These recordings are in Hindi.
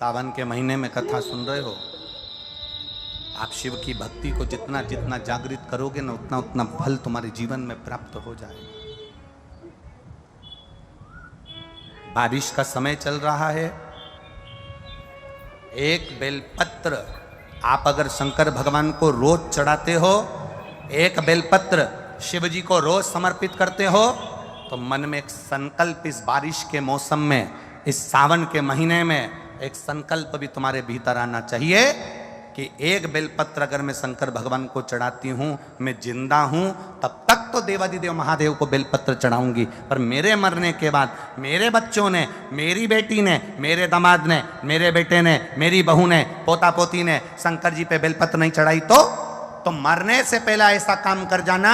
सावन के महीने में कथा सुन रहे हो। आप शिव की भक्ति को जितना जितना जागृत करोगे ना, उतना उतना फल तुम्हारे जीवन में प्राप्त हो जाएगा। बारिश का समय चल रहा है। एक बेलपत्र आप अगर शंकर भगवान को रोज चढ़ाते हो, एक बेलपत्र शिव जी को रोज समर्पित करते हो, तो मन में एक संकल्प इस बारिश के मौसम में, इस सावन के महीने में एक संकल्प भी तुम्हारे भीतर आना चाहिए कि एक बेलपत्र अगर मैं शंकर भगवान को चढ़ाती हूं, मैं जिंदा हूं, तब तक तो देवादिदेव महादेव को बेलपत्र चढ़ाऊंगी, पर मेरे मरने के बाद मेरे बच्चों ने, मेरी बेटी ने, मेरे दामाद ने, मेरे बेटे ने, मेरी बहू ने, पोता पोती ने शंकर जी पे बेलपत्र नहीं चढ़ाई तो मरने से पहले ऐसा काम कर जाना,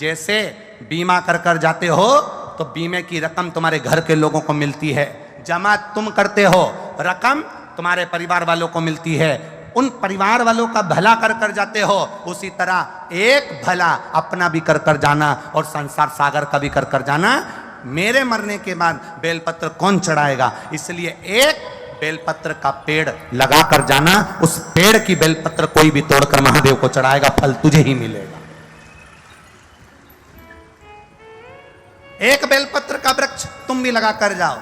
जैसे बीमा कर कर जाते हो तो बीमे की रकम तुम्हारे घर के लोगों को मिलती है, जमा तुम करते हो, रकम तुम्हारे परिवार वालों को मिलती है, उन परिवार वालों का भला कर कर जाते हो, उसी तरह एक भला अपना भी कर कर जाना और संसार सागर का भी कर कर जाना। मेरे मरने के बाद बेलपत्र कौन चढ़ाएगा, इसलिए एक बेलपत्र का पेड़ लगा कर जाना, उस पेड़ की बेलपत्र कोई भी तोड़कर महादेव को चढ़ाएगा, फल तुझे ही मिलेगा। एक बेलपत्र का वृक्ष तुम भी लगा कर जाओ,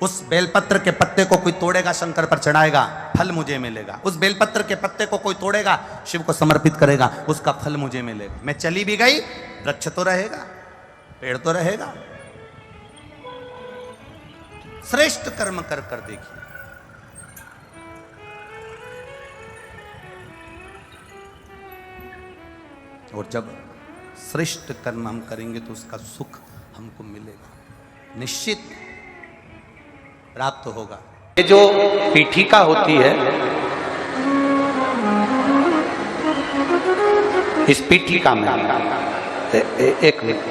उस बेलपत्र के पत्ते को कोई तोड़ेगा, शंकर पर चढ़ाएगा, फल मुझे मिलेगा। उस बेलपत्र के पत्ते को कोई तोड़ेगा, शिव को समर्पित करेगा, उसका फल मुझे मिलेगा। मैं चली भी गई, वृक्ष तो रहेगा, पेड़ तो रहेगा। श्रेष्ठ कर्म कर कर देखिए। और जब श्रेष्ठ कर्म हम करेंगे तो उसका सुख हमको मिलेगा, निश्चित प्राप्त होगा। ये जो पीठिका होती है, इस पीठिका में एक मिनट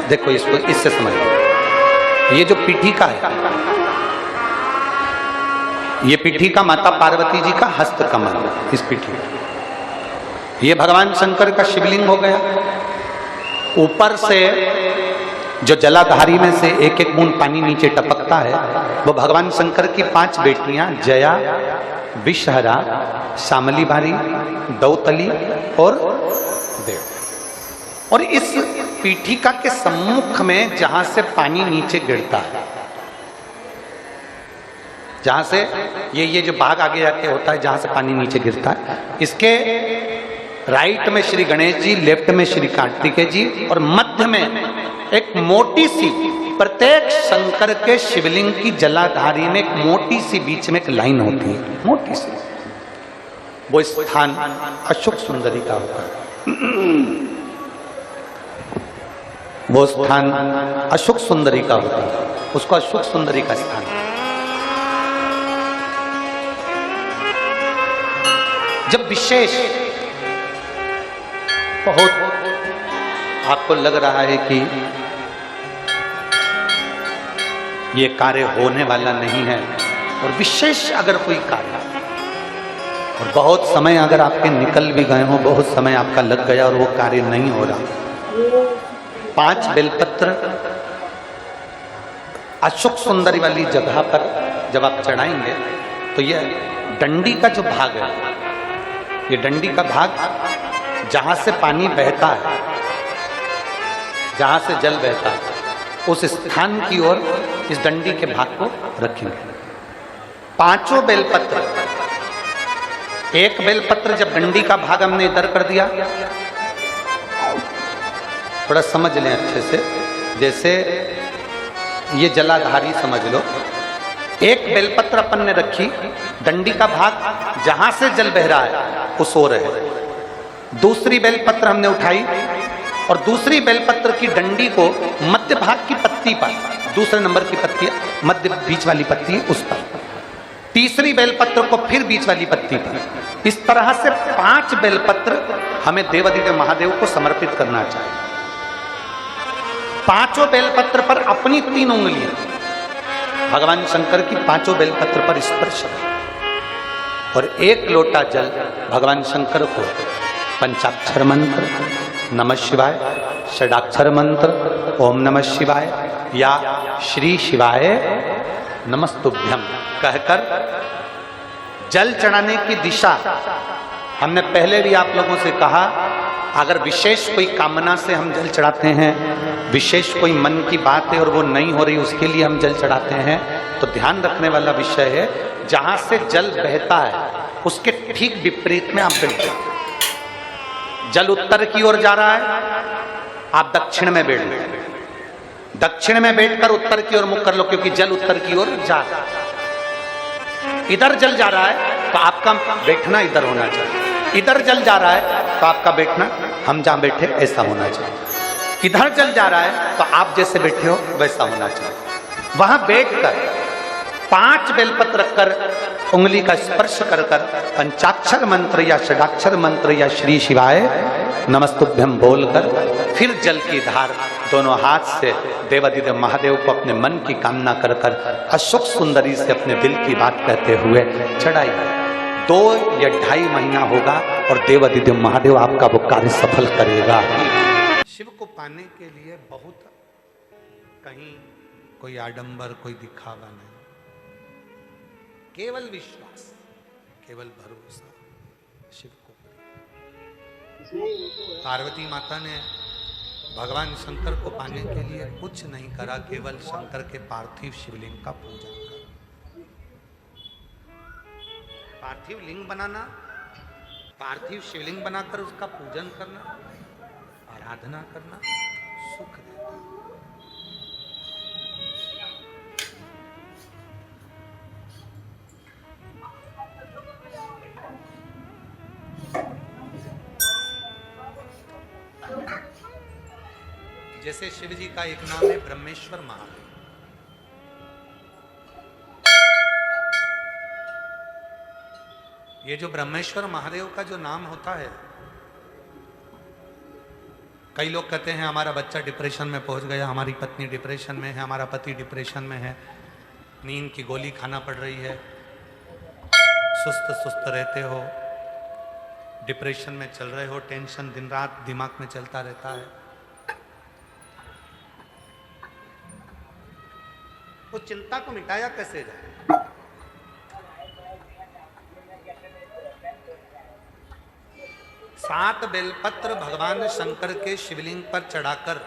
देखो, इसको इससे समझ लो। ये जो पीठिका है, ये पीठिका माता पार्वती जी का हस्त कमल, इस पीठिका, ये भगवान शंकर का शिवलिंग हो गया। ऊपर से जो जलाधारी में से एक एक बूंद पानी नीचे टपकता है, वो भगवान शंकर की 5 बेटियां जया, विषहरा, शामली बारी, दौतली और देव। और इस पीठिका के सम्मुख में जहां से पानी नीचे गिरता है, जहां से ये जो भाग आगे जाके होता है, जहां से पानी नीचे गिरता है, इसके राइट में श्री गणेश जी, लेफ्ट में श्री कार्तिकेय जी, और मध्य में एक मोटी सी, प्रत्येक शंकर के शिवलिंग की जलाधारी में एक मोटी सी बीच में एक लाइन होती है, मोटी सी। वो स्थान अशोक सुंदरी का होता है, वो स्थान अशोक सुंदरी का होता है, उसको अशोक सुंदरी का स्थान। जब विशेष बहुत आपको लग रहा है कि ये कार्य होने वाला नहीं है, और विशेष अगर कोई कार्य, और बहुत समय अगर आपके निकल भी गए हो, बहुत समय आपका लग गया और वो कार्य नहीं हो रहा, 5 बेलपत्र अशोक सुंदरी वाली जगह पर जब आप चढ़ाएंगे, तो ये डंडी का जो भाग है, ये डंडी का भाग जहां से पानी बहता है, जहां से जल बहता है, उस स्थान की ओर इस डंडी के भाग को रखेंगे। 5 बेलपत्र, एक बेलपत्र जब डंडी का भाग हमने इधर कर दिया, थोड़ा समझ लें अच्छे से, जैसे ये जलाधारी समझ लो, एक बेलपत्र अपन ने रखी, डंडी का भाग जहां से जल बह रहा है उस ओर है। दूसरी बेलपत्र हमने उठाई और दूसरी बेलपत्र की डंडी को मध्य भाग की पत्ती पर, दूसरे नंबर की पत्ती मध्य बीच वाली पत्ती उस पर, तीसरी बेलपत्र को फिर बीच वाली पत्ती पर, इस तरह से 5 बेलपत्र हमें देवादिदेव महादेव को समर्पित करना चाहिए। 5 बेलपत्र पर अपनी 3 उंगलियां भगवान शंकर की 5 बेलपत्र पर स्पर्श, और 1 लोटा जल भगवान शंकर को पंचाक्षर मंत्र नमः शिवाय, षडाक्षर मंत्र ओम नमः शिवाय या श्री शिवाय नमस्तुभ्यम कहकर जल चढ़ाने की दिशा हमने पहले भी आप लोगों से कहा, अगर विशेष कोई कामना से हम जल चढ़ाते हैं, विशेष कोई मन की बात है और वो नहीं हो रही उसके लिए हम जल चढ़ाते हैं, तो ध्यान रखने वाला विषय है जहां से जल बहता है उसके ठीक विपरीत में आप बैठे। जल उत्तर की ओर जा रहा है, आप दक्षिण में बैठ लो, दक्षिण में बैठकर उत्तर की ओर मुख कर लो, क्योंकि जल उत्तर की ओर जा रहा है। इधर जल जा रहा है तो आपका बैठना इधर होना चाहिए, इधर जल जा रहा है तो आपका बैठना हम जहां बैठे ऐसा होना चाहिए। इधर जल जा रहा है तो आप जैसे बैठे हो वैसा होना चाहिए। वहां बैठकर 5 बेलपत्र रखकर उंगली का स्पर्श कर पंचाक्षर मंत्र या षडाक्षर मंत्र या श्री शिवाय नमस्तुभ्यम बोलकर फिर जल की धार दोनों हाथ से देवादिदेव महादेव को अपने मन की कामना कर अशोक सुंदरी से अपने दिल की बात कहते हुए चढ़ाइए। 2 या 2.5 महीना होगा और देवादिदेव महादेव आपका वो कार्य सफल करेगा। शिव को पाने के लिए बहुत कहीं कोई आडंबर कोई दिखावा नहीं, केवल विश्वास, केवल भरोसा शिव को। पार्वती माता ने भगवान शंकर को पाने के लिए कुछ नहीं करा, केवल शंकर के पार्थिव शिवलिंग का पूजन करा। पार्थिव लिंग बनाना, पार्थिव शिवलिंग बनाकर उसका पूजन करना, आराधना करना सुख देता है। जैसे शिव जी का एक नाम है ब्रह्मेश्वर महादेव। ये जो ब्रह्मेश्वर महादेव का जो नाम होता है, कई लोग कहते हैं हमारा बच्चा डिप्रेशन में पहुंच गया, हमारी पत्नी डिप्रेशन में है, हमारा पति डिप्रेशन में है, नींद की गोली खाना पड़ रही है, सुस्त सुस्त रहते हो, डिप्रेशन में चल रहे हो, टेंशन दिन रात दिमाग में चलता रहता है। वो चिंता को मिटाया कैसे जाए? सात बेलपत्र भगवान शंकर के शिवलिंग पर चढ़ाकर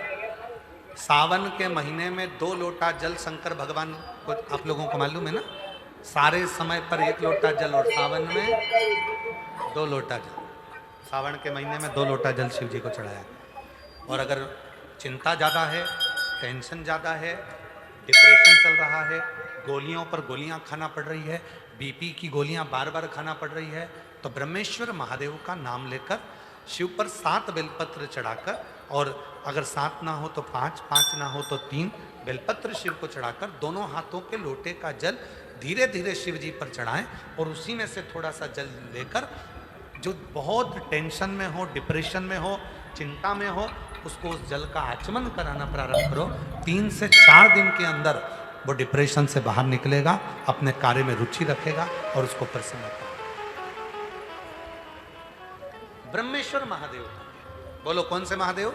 सावन के महीने में 2 लोटा जल शंकर भगवान को, आप लोगों को मालूम है ना, सारे समय पर 1 लोटा जल और सावन में 2 लोटा जल। सावन के महीने में 2 लोटा जल शिव जी को चढ़ाया। और अगर चिंता ज़्यादा है, टेंशन ज़्यादा है, डिप्रेशन चल रहा है, गोलियों पर गोलियां खाना पड़ रही है, बीपी की गोलियां बार बार खाना पड़ रही है, तो ब्रह्मेश्वर महादेव का नाम लेकर शिव पर 7 बेलपत्र चढ़ाकर, और अगर 7 ना हो तो 5, 5 ना हो तो 3 बेलपत्र शिव को चढ़ाकर दोनों हाथों के लोटे का जल धीरे धीरे शिव जी पर चढ़ाएं, और उसी में से थोड़ा सा जल लेकर जो बहुत टेंशन में हो, डिप्रेशन में हो, चिंता में हो, उसको उस जल का आचमन कराना प्रारंभ करो। 3 से 4 दिन के अंदर वो डिप्रेशन से बाहर निकलेगा, अपने कार्य में रुचि रखेगा और उसको प्रसन्नता। ब्रह्मेश्वर महादेव, बोलो कौन से महादेव?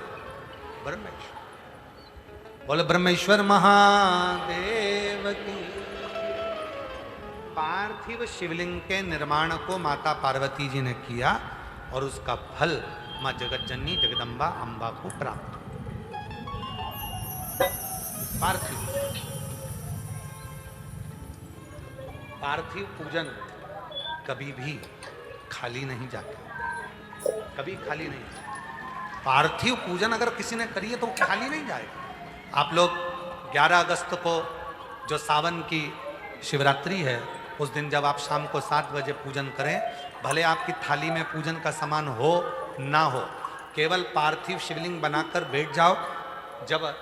ब्रह्मेश्वर। बोलो ब्रह्मेश्वर महादेव की। पार्थिव शिवलिंग के निर्माण को माता पार्वती जी ने किया और उसका फल मां जगत जननी जगदम्बा अम्बा को प्राप्त। पार्थिव पूजन कभी भी खाली नहीं जाता, कभी खाली नहीं। पार्थिव पूजन अगर किसी ने करी है तो खाली नहीं जाएगा। आप लोग 11 अगस्त को जो सावन की शिवरात्रि है, उस दिन जब आप शाम को 7 बजे पूजन करें, भले आपकी थाली में पूजन का सामान हो ना हो, केवल पार्थिव शिवलिंग बनाकर बैठ जाओ। जब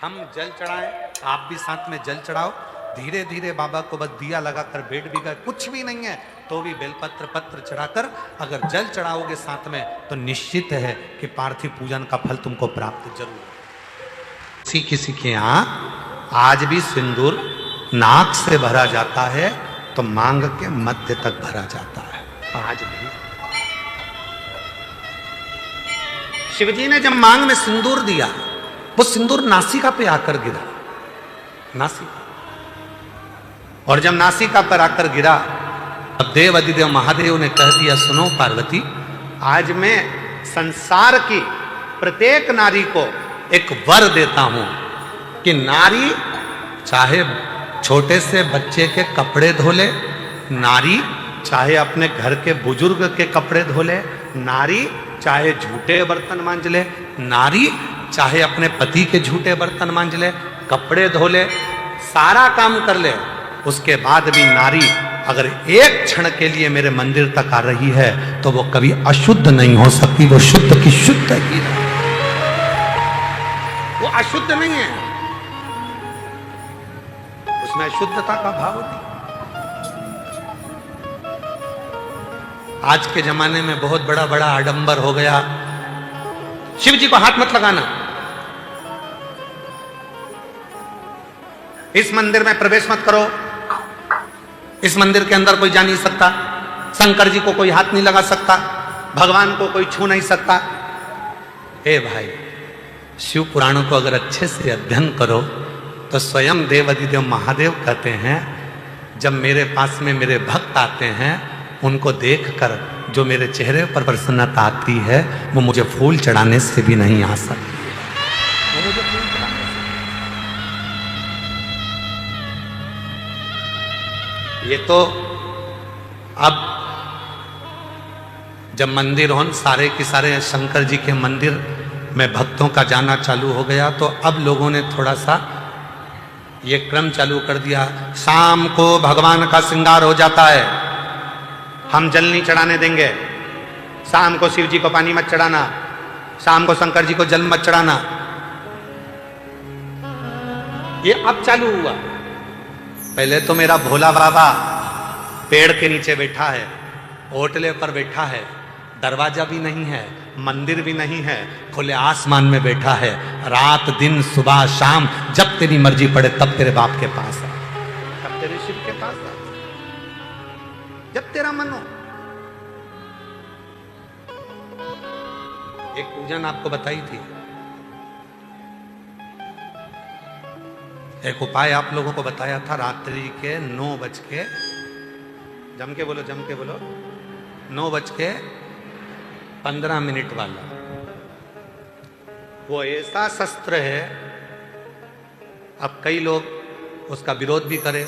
हम जल चढ़ाएं, आप भी साथ में जल चढ़ाओ। धीरे धीरे बाबा को बस दिया लगाकर बैठ भी गए, कुछ भी नहीं है तो भी बेलपत्र पत्र चढ़ाकर अगर जल चढ़ाओगे साथ में, तो निश्चित है कि पार्थिव पूजन का फल तुमको प्राप्त जरूर। किसी किसी के यहाँ आज भी सिंदूर नाक से भरा जाता है तो मांग के मध्य तक भरा जाता है। आज भी शिवजी ने जब मांग में सिंदूर दिया, वो सिंदूर नासिका पे आकर गिरा, नासिका। और जब नासिका पर आकर गिरा, अब देव अधिदेव महादेव ने कह दिया, सुनो पार्वती, आज मैं संसार की प्रत्येक नारी को एक वर देता हूं कि नारी चाहे छोटे से बच्चे के कपड़े धो ले, नारी चाहे अपने घर के बुजुर्ग के कपड़े धो ले, नारी चाहे झूठे बर्तन मांज ले, नारी चाहे अपने पति के झूठे बर्तन मांज ले, कपड़े धो ले, सारा काम कर ले, उसके बाद भी नारी अगर एक क्षण के लिए मेरे मंदिर तक आ रही है तो वो कभी अशुद्ध नहीं हो सकती, वो शुद्ध की शुद्ध ही है, वो अशुद्ध नहीं है, उसमें अशुद्धता का भाव नहीं। आज के जमाने में बहुत बड़ा बड़ा आडंबर हो गया, शिव जी को हाथ मत लगाना, इस मंदिर में प्रवेश मत करो, इस मंदिर के अंदर कोई जा नहीं सकता, शंकर जी को कोई हाथ नहीं लगा सकता, भगवान को कोई छू नहीं सकता। ए भाई, शिव पुराणों को अगर अच्छे से अध्ययन करो तो स्वयं देव अधिदेव महादेव कहते हैं, जब मेरे पास में मेरे भक्त आते हैं, उनको देखकर जो मेरे चेहरे पर प्रसन्नता आती है, वो मुझे फूल चढ़ाने से भी नहीं आ सकती। ये तो अब जब मंदिर हो सारे के सारे शंकर जी के मंदिर में भक्तों का जाना चालू हो गया, तो अब लोगों ने थोड़ा सा ये क्रम चालू कर दिया, शाम को भगवान का श्रृंगार हो जाता है, हम जल नहीं चढ़ाने देंगे, शाम को शिव जी को पानी मत चढ़ाना, शाम को शंकर जी को जल मत चढ़ाना। ये अब चालू हुआ। पहले तो मेरा भोला बाबा पेड़ के नीचे बैठा है, ओटले पर बैठा है, दरवाजा भी नहीं है, मंदिर भी नहीं है, खुले आसमान में बैठा है, रात दिन सुबह शाम जब तेरी मर्जी पड़े तब तेरे बाप के पास आ, तब तेरे शिव के पास आ, जब तेरा मन हो। एक पूजन आपको बताई थी, एक उपाय आप लोगों को बताया था, रात्रि के 9 बज के, जम के बोलो 9 बज के 15 मिनट वाला, वो ऐसा शस्त्र है, अब कई लोग उसका विरोध भी करें,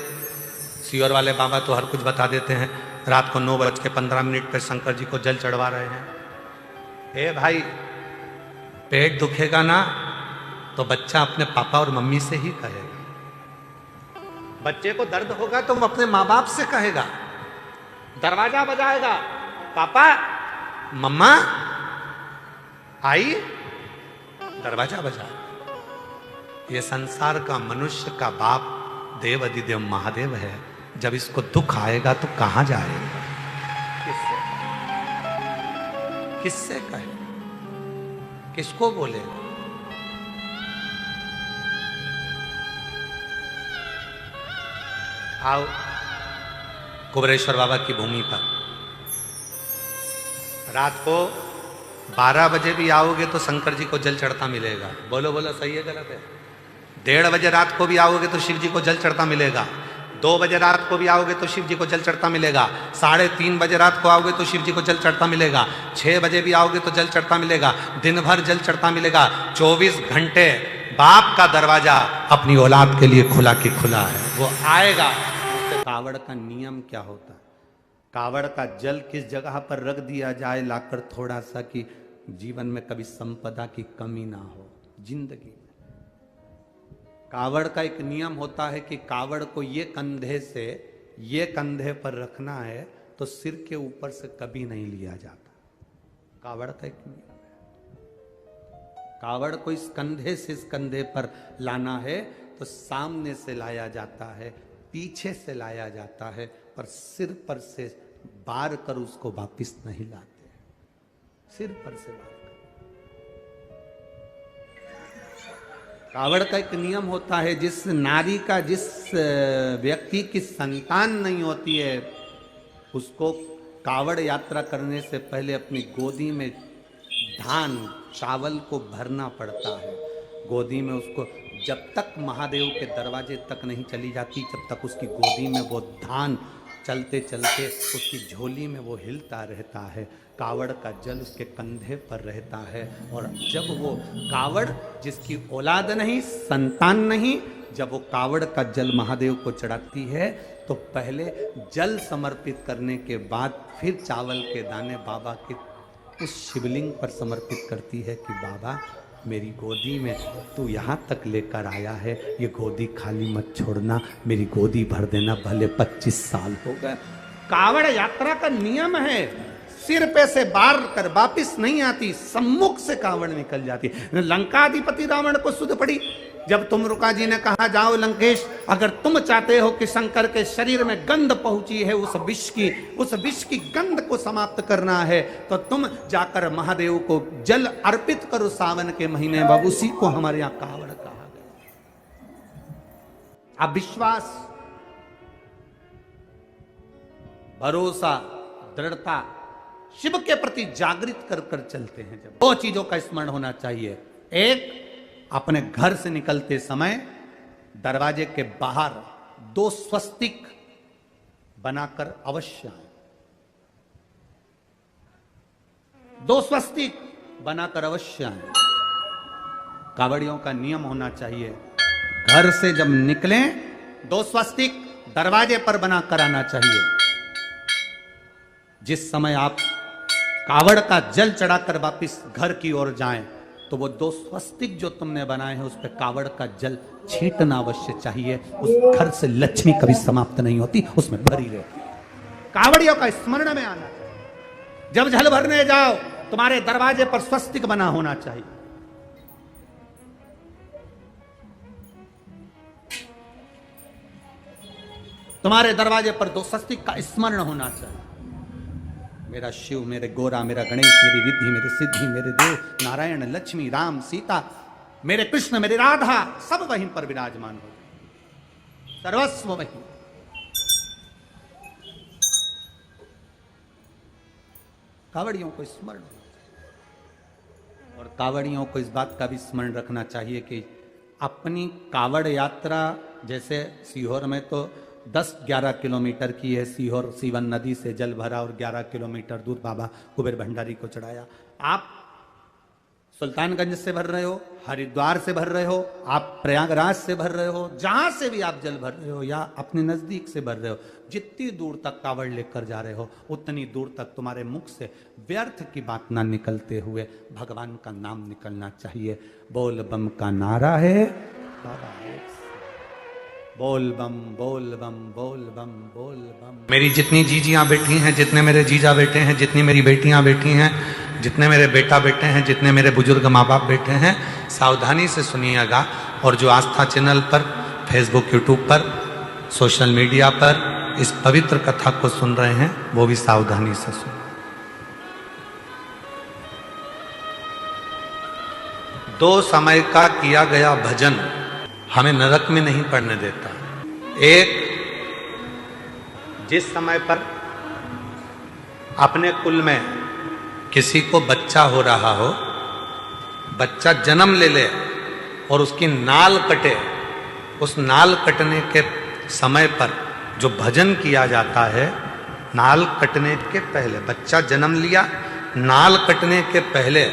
सियोर वाले बाबा तो हर कुछ बता देते हैं, रात को 9 बज के 15 मिनट पर शंकर जी को जल चढ़वा रहे हैं। ए भाई, पेट दुखेगा ना तो बच्चा अपने पापा और मम्मी से ही कहेगा, बच्चे को दर्द होगा तो वो अपने माँ बाप से कहेगा, दरवाजा बजाएगा, पापा मम्मा आई, दरवाजा बजा। ये संसार का मनुष्य का बाप देव अधिदेव महादेव है, जब इसको दुख आएगा तो कहां जाएगा, किससे कहे, किसको बोलेगा। आओ कुबरेश्वर बाबा की भूमि पर, रात को 12 बजे भी आओगे तो शंकर जी को जल चढ़ता मिलेगा, बोलो बोलो सही है गलत है। 1:30 बजे रात को भी आओगे तो शिव जी को जल चढ़ता मिलेगा, 2 बजे रात को भी आओगे तो शिव जी को जल चढ़ता मिलेगा, 3:30 बजे रात को आओगे तो शिव जी को जल चढ़ता मिलेगा, 6 बजे भी आओगे तो जल चढ़ता मिलेगा, दिन भर जल चढ़ता मिलेगा। 24 घंटे बाप का दरवाजा अपनी औलाद के लिए खुला की खुला है, वो आएगा। कावड़ का नियम क्या होता है, कावड़ का जल किस जगह पर रख दिया जाए लाकर थोड़ा सा, कि जीवन में कभी संपदा की कमी ना हो जिंदगी में। कावड़ का एक नियम होता है कि कावड़ को ये कंधे से ये कंधे पर रखना है तो सिर के ऊपर से कभी नहीं लिया जाता, कावड़ का एक नियम है। कावड़ को इस कंधे से इस कंधे पर लाना है तो सामने से लाया जाता है, पीछे से लाया जाता है, पर सिर पर से बार कर उसको वापिस नहीं लाते, सिर पर से बार कर। कावड़ का एक नियम होता है, जिस नारी का जिस व्यक्ति की संतान नहीं होती है, उसको कावड़ यात्रा करने से पहले अपनी गोदी में धान चावल को भरना पड़ता है गोदी में उसको। जब तक महादेव के दरवाजे तक नहीं चली जाती, जब तक उसकी गोदी में वो धान चलते चलते उसकी झोली में वो हिलता रहता है, कावड़ का जल उसके कंधे पर रहता है। और जब वो कावड़, जिसकी औलाद नहीं, संतान नहीं, जब वो कावड़ का जल महादेव को चढ़ाती है तो पहले जल समर्पित करने के बाद फिर चावल के दाने बाबा के उस शिवलिंग पर समर्पित करती है कि बाबा मेरी गोदी में तू यहाँ तक लेकर आया है, ये गोदी खाली मत छोड़ना, मेरी गोदी भर देना, भले 25 साल हो गए। कावड़ यात्रा का नियम है, सिर पे से बार कर वापिस नहीं आती, सम्मुख से कावड़ निकल जाती। लंकाधिपति रावण को सुध पड़ी जब तुमरुका जी ने कहा जाओ लंकेश, अगर तुम चाहते हो कि शंकर के शरीर में गंध पहुंची है उस विष की गंध को समाप्त करना है, तो तुम जाकर महादेव को जल अर्पित करो सावन के महीने में। उसी को हमारे यहां कावड़ कहा गया। अब विश्वास, भरोसा, दृढ़ता शिव के प्रति जागृत कर कर चलते हैं। जब दो चीजों का स्मरण होना चाहिए, एक, अपने घर से निकलते समय दरवाजे के बाहर 2 स्वस्तिक बनाकर अवश्य आए। 2 स्वस्तिक बनाकर अवश्य आए। कावड़ियों का नियम होना चाहिए, घर से जब निकलें 2 स्वस्तिक दरवाजे पर बनाकर आना चाहिए। जिस समय आप कावड़ का जल चढ़ाकर वापिस घर की ओर जाएं तो वो 2 स्वस्तिक जो तुमने बनाए हैं उस पर कावड़ का जल छींटना अवश्य चाहिए। उस घर से लक्ष्मी कभी समाप्त नहीं होती, उसमें भरी रहती। कावड़ियों का स्मरण में आना चाहिए। जब जल भरने जाओ तुम्हारे दरवाजे पर स्वस्तिक बना होना चाहिए। तुम्हारे दरवाजे पर 2 स्वस्तिक का स्मरण होना चाहिए। मेरा शिव, मेरे गोरा, मेरा गणेश, मेरी रिद्धि, मेरे सिद्धि, मेरे देव, नारायण, लक्ष्मी, राम, सीता, मेरे कृष्ण, मेरी राधा, सब वहीं पर विराजमान हो, सर्वस्व वहीं। कावड़ियों को स्मरण, और कावड़ियों को इस बात का भी स्मरण रखना चाहिए कि अपनी कावड़ यात्रा, जैसे सीहोर में तो 10-11 किलोमीटर की है, सीहोर सीवन नदी से जल भरा और 11 किलोमीटर दूर बाबा कुबेर भंडारी को चढ़ाया। आप सुल्तानगंज से भर रहे हो, हरिद्वार से भर रहे हो, आप प्रयागराज से भर रहे हो, जहां से भी आप जल भर रहे हो या अपने नजदीक से भर रहे हो, जितनी दूर तक कावड़ लेकर जा रहे हो उतनी दूर तक तुम्हारे मुख से व्यर्थ की बात ना निकलते हुए भगवान का नाम निकलना चाहिए। बोल बम का नारा है बाबा, बोल बम, बोल बम, बोल बम, बोल बम। मेरी जितनी जीजियां बैठी हैं, जितने मेरे जीजा बैठे हैं, जितनी मेरी बेटियां बैठी हैं, जितने मेरे बेटा बैठे हैं, जितने मेरे बुजुर्ग माँ बाप बैठे हैं, सावधानी से सुनिएगा। और जो आस्था चैनल पर, फेसबुक, यूट्यूब पर, सोशल मीडिया पर इस पवित्र कथा को सुन रहे हैं, वो भी सावधानी से सुन। 2 समय का किया गया भजन हमें नरक में नहीं पड़ने देता। एक, जिस समय पर अपने कुल में किसी को बच्चा हो रहा हो, बच्चा जन्म ले ले और उसकी नाल कटे, उस नाल कटने के समय पर जो भजन किया जाता है, नाल कटने के पहले, बच्चा जन्म लिया, नाल कटने के पहले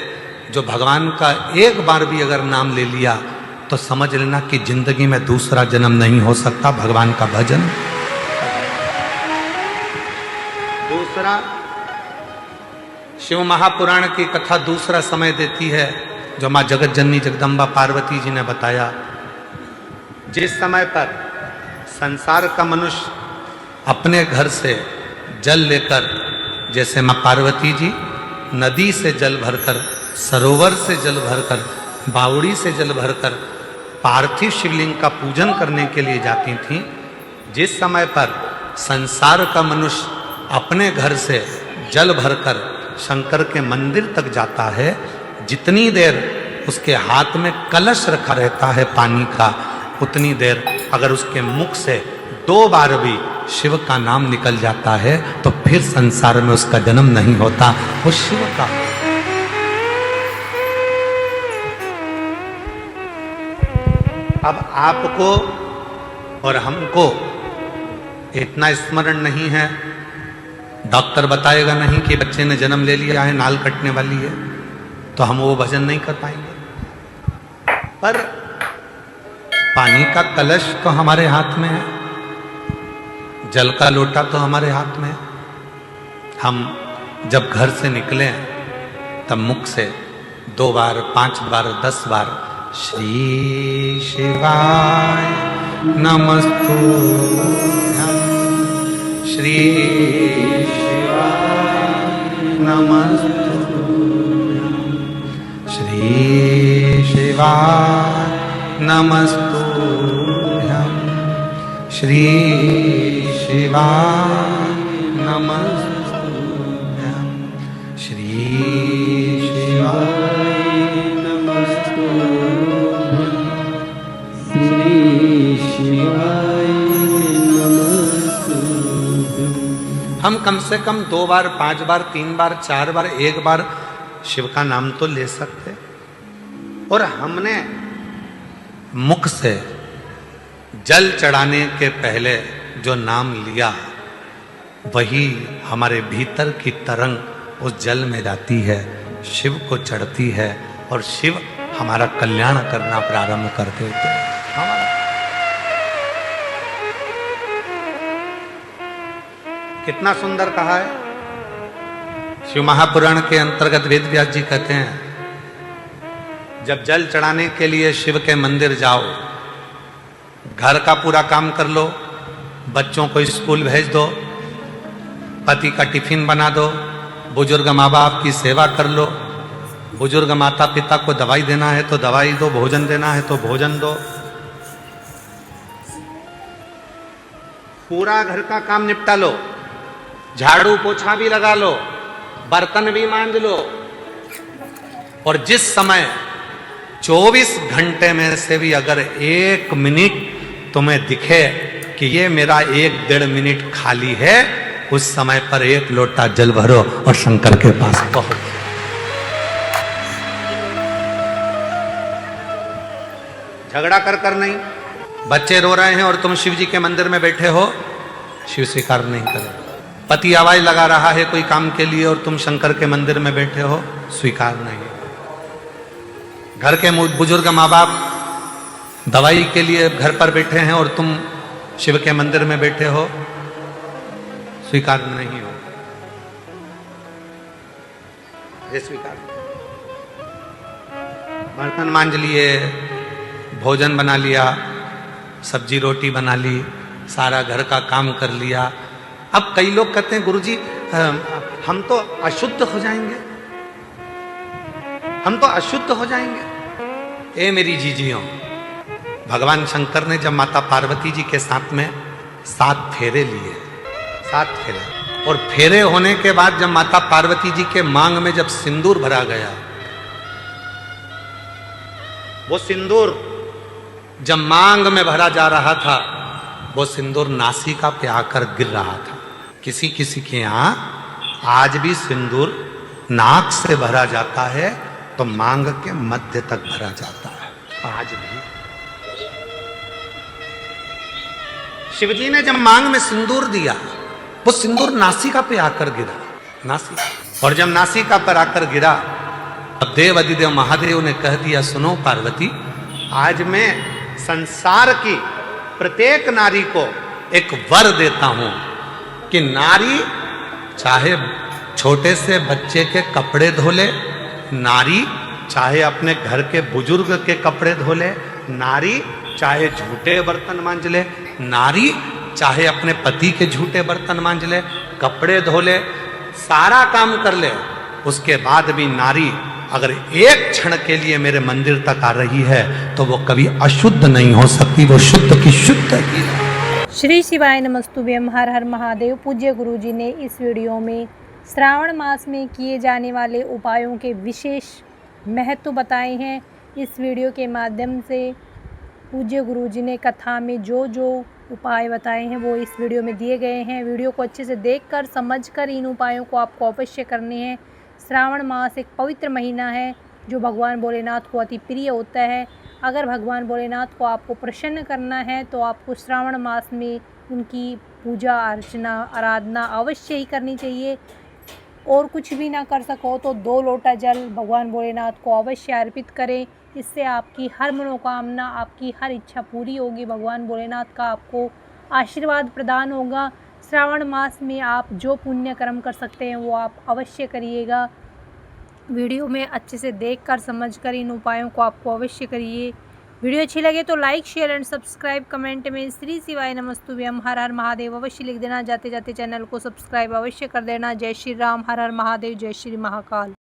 जो भगवान का एक बार भी अगर नाम ले लिया तो समझ लेना कि जिंदगी में दूसरा जन्म नहीं हो सकता। भगवान का भजन। दूसरा, शिव महापुराण की कथा दूसरा समय देती है जो मां जगत जननी जगदम्बा पार्वती जी ने बताया। जिस समय पर संसार का मनुष्य अपने घर से जल लेकर, जैसे मां पार्वती जी नदी से जल भरकर, सरोवर से जल भरकर, बावड़ी से जल भरकर पार्थिव शिवलिंग का पूजन करने के लिए जाती थीं, जिस समय पर संसार का मनुष्य अपने घर से जल भरकर शंकर के मंदिर तक जाता है, जितनी देर उसके हाथ में कलश रखा रहता है पानी का, उतनी देर अगर उसके मुख से 2 बार भी शिव का नाम निकल जाता है तो फिर संसार में उसका जन्म नहीं होता। वो शिव का अब आपको और हमको इतना स्मरण नहीं है, डॉक्टर बताएगा नहीं कि बच्चे ने जन्म ले लिया है, नाल कटने वाली है, तो हम वो भजन नहीं कर पाएंगे। पर पानी का कलश तो हमारे हाथ में है, जल का लोटा तो हमारे हाथ में है। हम जब घर से निकले तब मुख से 2 बार, 5 बार, 10 बार श्री शिवाय नमस्तुभ्यं, श्री शिवाय नमस्तुभ्यं, श्री शिवाय नमस्तुभ्यं, श्री शिवाय नमस्तुभ्यं, श्री शिवाय नमस्तुभ्यं, श्री शिवाय नमस्तुभ्यं। हम कम से कम 2 बार, 5 बार, 3 बार, 4 बार, 1 बार शिव का नाम तो ले सकते। और हमने मुख से जल चढ़ाने के पहले जो नाम लिया, वही हमारे भीतर की तरंग उस जल में जाती है, शिव को चढ़ती है और शिव हमारा कल्याण करना प्रारंभ कर देते हैं। कितना सुंदर कहा है। शिव महापुराण के अंतर्गत वेद व्यास जी कहते हैं, जब जल चढ़ाने के लिए शिव के मंदिर जाओ, घर का पूरा काम कर लो, बच्चों को स्कूल भेज दो, पति का टिफिन बना दो, बुजुर्ग माँ बाप की सेवा कर लो, बुजुर्ग माता पिता को दवाई देना है तो दवाई दो, भोजन देना है तो भोजन दो, पूरा घर का काम निपटा लो, झाड़ू पोछा भी लगा लो, बर्तन भी मांज लो। और जिस समय 24 घंटे में से भी अगर 1 मिनट तुम्हें दिखे कि ये मेरा 1-1.5 मिनट खाली है, उस समय पर 1 लोटा जल भरो और शंकर के पास पहुंचो। झगड़ा कर नहीं। बच्चे रो रहे हैं और तुम शिव जी के मंदिर में बैठे हो, शिव स्वीकार नहीं करे। पति आवाज लगा रहा है कोई काम के लिए और तुम शंकर के मंदिर में बैठे हो, स्वीकार नहीं। घर के बुजुर्ग माँ बाप दवाई के लिए घर पर बैठे हैं और तुम शिव के मंदिर में बैठे हो, स्वीकार नहीं हो। ये स्वीकार। बर्तन मांज लिए, भोजन बना लिया, सब्जी रोटी बना ली, सारा घर का काम कर लिया। अब कई लोग कहते हैं गुरुजी हम तो अशुद्ध हो जाएंगे, हम तो अशुद्ध हो जाएंगे। ए मेरी जीजियों, भगवान शंकर ने जब माता पार्वती जी के साथ में 7 फेरे लिए, 7 फेरे, और फेरे होने के बाद जब माता पार्वती जी के मांग में जब सिंदूर भरा गया, वो सिंदूर जब मांग में भरा जा रहा था, वो सिंदूर नासिका पे आकर गिर रहा था। किसी किसी के यहां आज भी सिंदूर नाक से भरा जाता है तो मांग के मध्य तक भरा जाता है, आज भी। शिवजी ने जब मांग में सिंदूर दिया, वो सिंदूर नासिका पे आकर गिरा, नासिका। और जब नासिका पर आकर गिरा, अब देव अधिदेव महादेव ने कह दिया, सुनो पार्वती, आज मैं संसार की प्रत्येक नारी को एक वर देता हूं कि नारी चाहे छोटे से बच्चे के कपड़े धो ले, नारी चाहे अपने घर के बुजुर्ग के कपड़े धो ले, नारी चाहे झूठे बर्तन मांज ले, नारी चाहे अपने पति के झूठे बर्तन मांज ले, कपड़े धो ले, सारा काम कर ले। उसके बाद भी नारी अगर 1 क्षण के लिए मेरे मंदिर तक आ रही है तो वो कभी अशुद्ध नहीं हो सकती, वो शुद्ध की शुद्ध ही। श्री शिवाय नमस्तुभ्यं। हर हर महादेव। पूज्य गुरुजी ने इस वीडियो में श्रावण मास में किए जाने वाले उपायों के विशेष महत्व बताए हैं। इस वीडियो के माध्यम से पूज्य गुरुजी ने कथा में जो जो उपाय बताए हैं वो इस वीडियो में दिए गए हैं। वीडियो को अच्छे से देखकर समझकर इन उपायों को आपको अवश्य करने हैं। श्रावण मास एक पवित्र महीना है जो भगवान भोलेनाथ को अति प्रिय होता है। अगर भगवान भोलेनाथ को आपको प्रसन्न करना है तो आपको श्रावण मास में उनकी पूजा अर्चना आराधना अवश्य ही करनी चाहिए। और कुछ भी ना कर सको तो 2 लोटा जल भगवान भोलेनाथ को अवश्य अर्पित करें। इससे आपकी हर मनोकामना, आपकी हर इच्छा पूरी होगी। भगवान भोलेनाथ का आपको आशीर्वाद प्रदान होगा। श्रावण मास में आप जो पुण्य कर्म कर सकते हैं वो आप अवश्य करिएगा। वीडियो में अच्छे से देखकर समझकर इन उपायों को आपको अवश्य करिए। वीडियो अच्छी लगे तो like share and subscribe, comment में श्री शिवाय नमस्तुभ्यम हर हर महादेव अवश्य लिख देना। जाते जाते चैनल को सब्सक्राइब अवश्य कर देना। जय श्री राम, हर हर महादेव, जय श्री महाकाल।